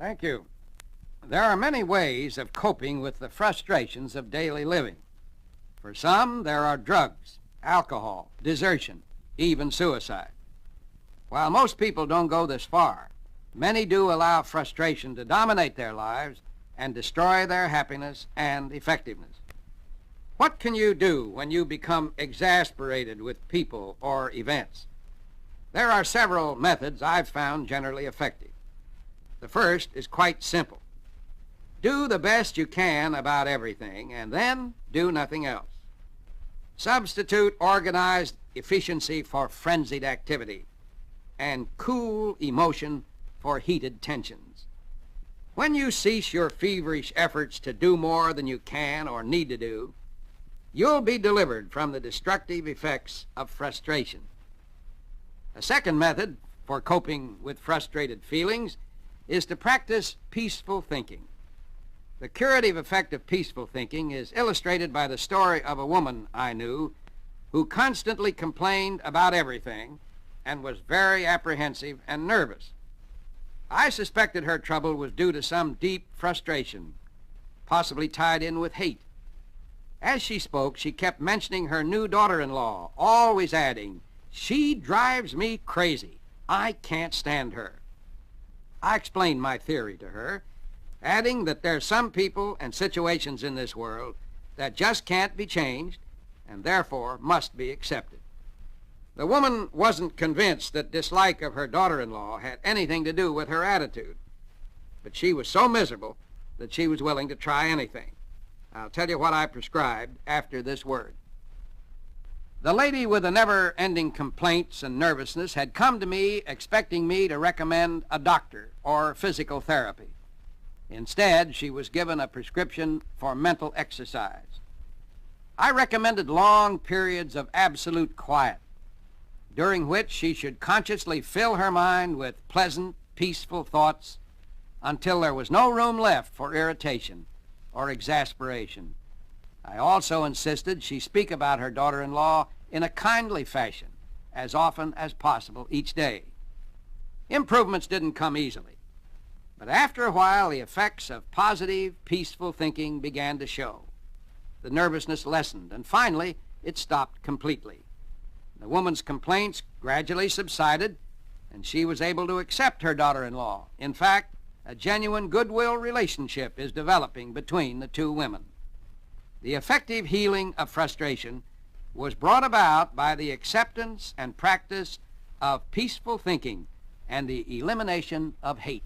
Thank you. There are many ways of coping with the frustrations of daily living. For some, there are drugs, alcohol, desertion, even suicide. While most people don't go this far, many do allow frustration to dominate their lives and destroy their happiness and effectiveness. What can you do when you become exasperated with people or events? There are several methods I've found generally effective. The first is quite simple. Do the best you can about everything, and then do nothing else. Substitute organized efficiency for frenzied activity, and cool emotion for heated tensions. When you cease your feverish efforts to do more than you can or need to do, you'll be delivered from the destructive effects of frustration. A second method for coping with frustrated feelings is to practice peaceful thinking. The curative effect of peaceful thinking is illustrated by the story of a woman I knew who constantly complained about everything and was very apprehensive and nervous. I suspected her trouble was due to some deep frustration, possibly tied in with hate. As she spoke, she kept mentioning her new daughter-in-law, always adding, "She drives me crazy. I can't stand her." I explained my theory to her, adding that there's some people and situations in this world that just can't be changed and therefore must be accepted. The woman wasn't convinced that dislike of her daughter-in-law had anything to do with her attitude, but she was so miserable that she was willing to try anything. I'll tell you what I prescribed after this word. The lady with the never-ending complaints and nervousness had come to me expecting me to recommend a doctor or physical therapy. Instead, she was given a prescription for mental exercise. I recommended long periods of absolute quiet, during which she should consciously fill her mind with pleasant, peaceful thoughts until there was no room left for irritation or exasperation. I also insisted she speak about her daughter-in-law in a kindly fashion as often as possible each day. Improvements didn't come easily, but after a while the effects of positive, peaceful thinking began to show. The nervousness lessened, and finally it stopped completely. The woman's complaints gradually subsided, and she was able to accept her daughter-in-law. In fact, a genuine goodwill relationship is developing between the two women. The effective healing of frustration was brought about by the acceptance and practice of peaceful thinking and the elimination of hate.